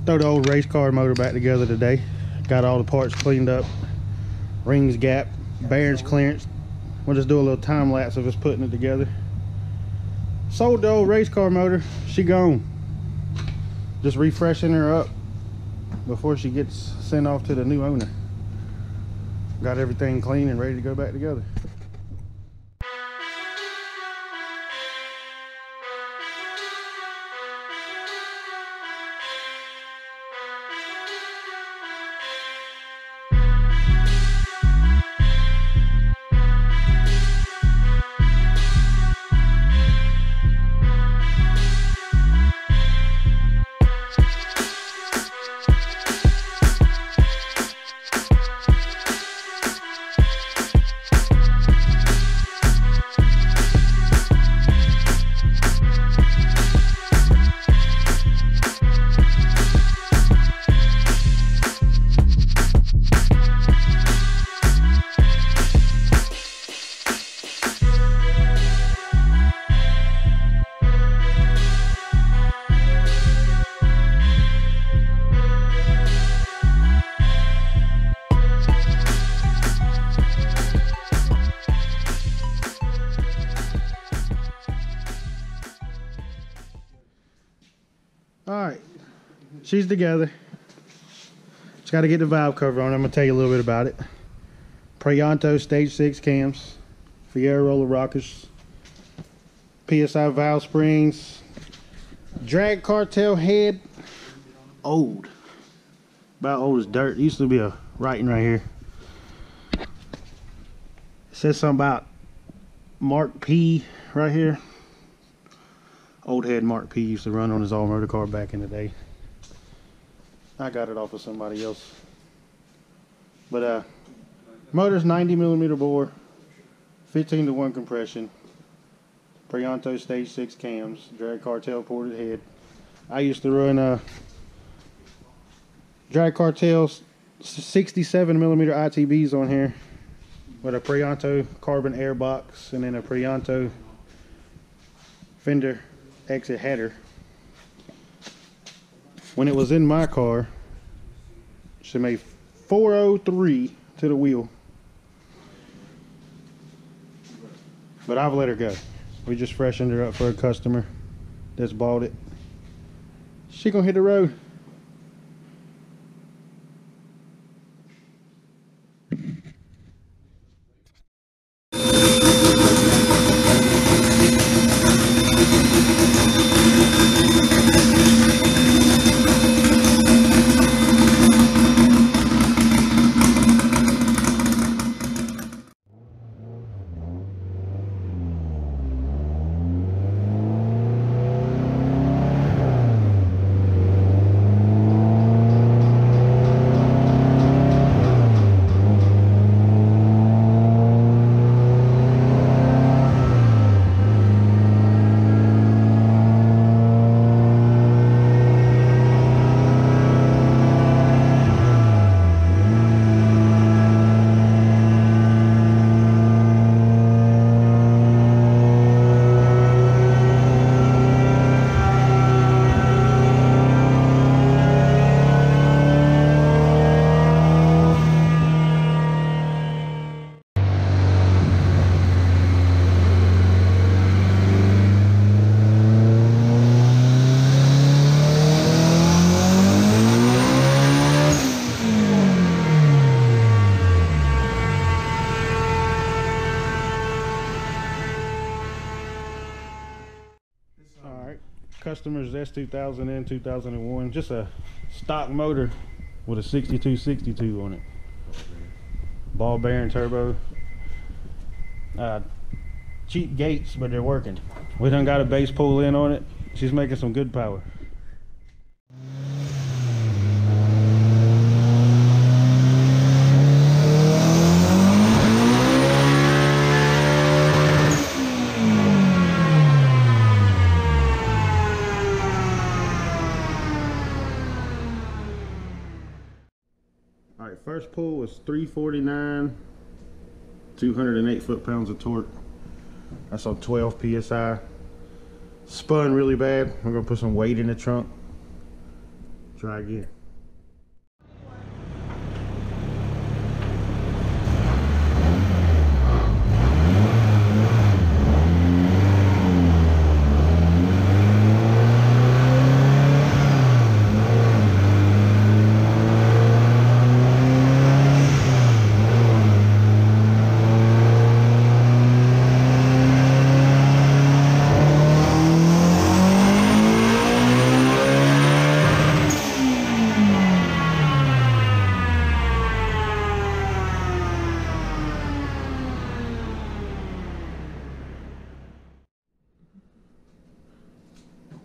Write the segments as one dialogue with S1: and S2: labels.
S1: Throw the old race car motor back together today. Got all the parts cleaned up, rings gap, bearings clearance. We'll just do a little time lapse of us putting it together. Sold the old race car motor. She gone. Just refreshing her up before she gets sent off to the new owner. Got everything clean and ready to go back together. Alright, she's together. Just got to get the valve cover on. I'm going to tell you a little bit about it. Prianto stage 6 cams, Fiero roller rockers, PSI valve springs, drag cartel head, old, about old as dirt. Used to be a writing right here. It says something about Mark P right here. Old head Mark P used to run on his all motor car back in the day. I got it off of somebody else. But motor's 90mm bore, 15:1 compression, Prianto stage 6 cams, drag cartel ported head. I used to run drag cartels 67mm ITBs on here with a Prianto carbon air box and then a Prianto fender exit header. When it was in my car, she made 403 to the wheel, but I've let her go. We just freshened her up for a customer that's bought it. She gonna hit the road. Customers S2000 and 2001, just a stock motor with a 6262 on it, ball bearing turbo, cheap gates, but they're working. We done got a base pull in on it. She's making some good power. First pull was 349, 208 foot-pounds of torque. That's on 12 psi. Spun really bad. We're gonna put some weight in the trunk. Try again.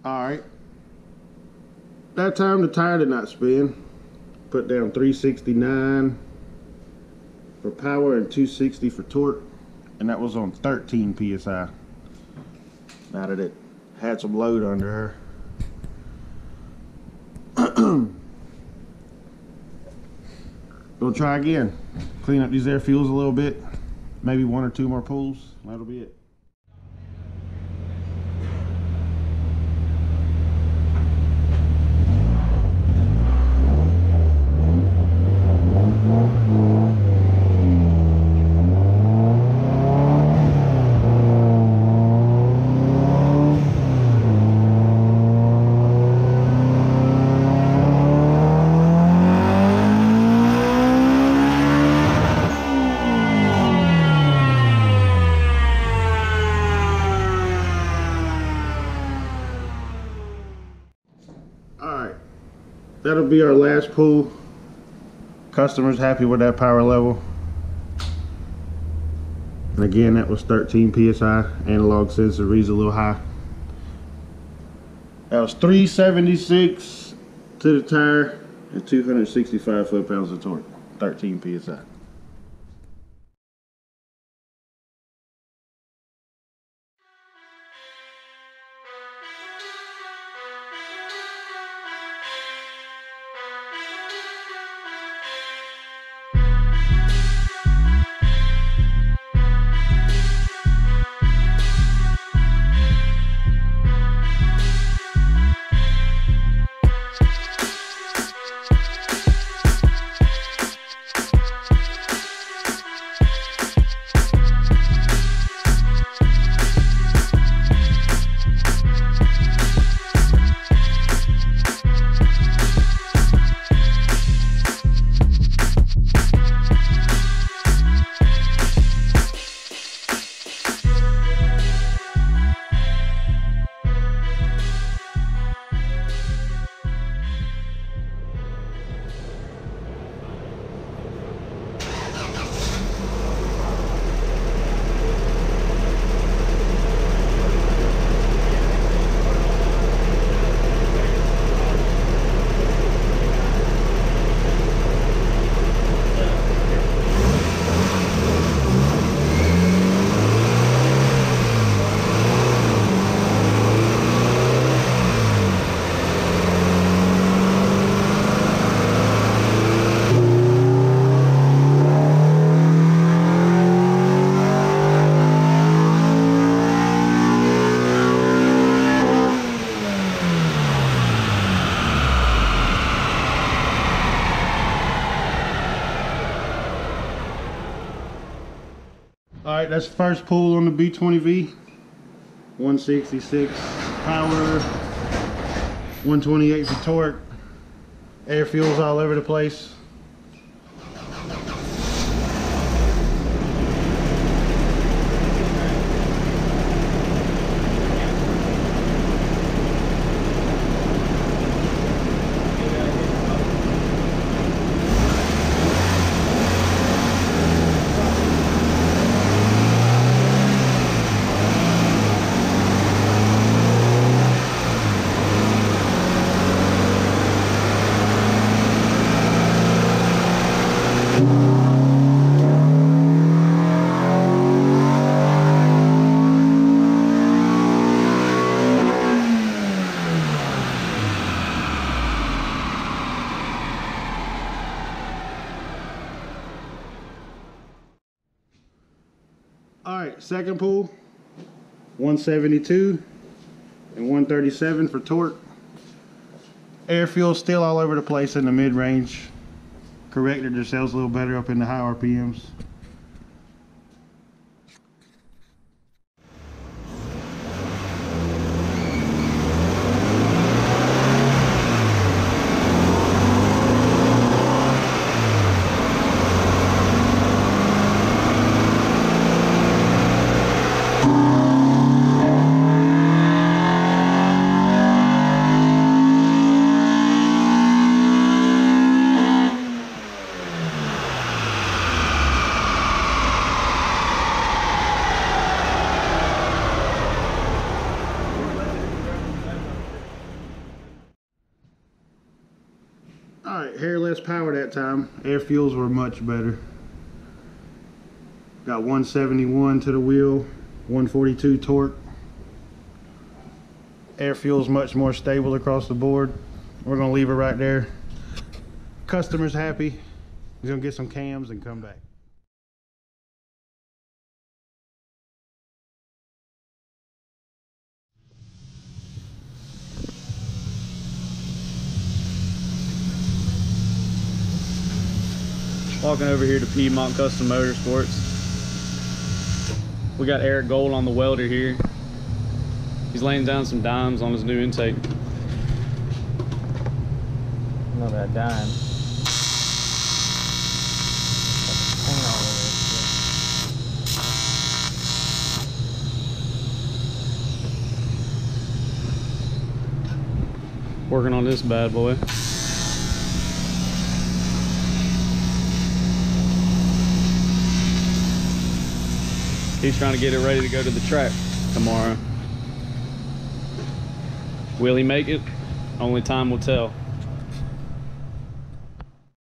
S1: Alright, that time the tire did not spin. Put down 369 for power and 260 for torque, and that was on 13 psi. Now that it had some load under her. Gonna try again. Clean up these air fuels a little bit, maybe 1 or 2 more pulls, that'll be it. Alright, that'll be our last pull. Customer's happy with that power level. And again, that was 13 psi. Analog sensor reads a little high. That was 376 to the tire and 265 foot-pounds of torque, 13 psi. Alright, that's the first pull on the B20v. 166 power, 128 for torque. Air fuels all over the place. Alright, second pull, 172 and 137 for torque. Air fuel still all over the place in the mid-range. Corrected themselves a little better up in the high RPMs. Alright, hair less power that time. Air fuels were much better. Got 171 to the wheel, 142 torque. Air fuel's much more stable across the board. We're gonna leave it right there. Customer's happy. He's gonna get some cams and come back.
S2: Walking over here to Piedmont Custom Motorsports. We got Eric Gold on the welder here. He's laying down some dimes on his new intake.
S3: Not that dime. Hang on with this.
S2: Working on this bad boy. He's trying to get it ready to go to the track tomorrow. Will he make it? Only time will tell.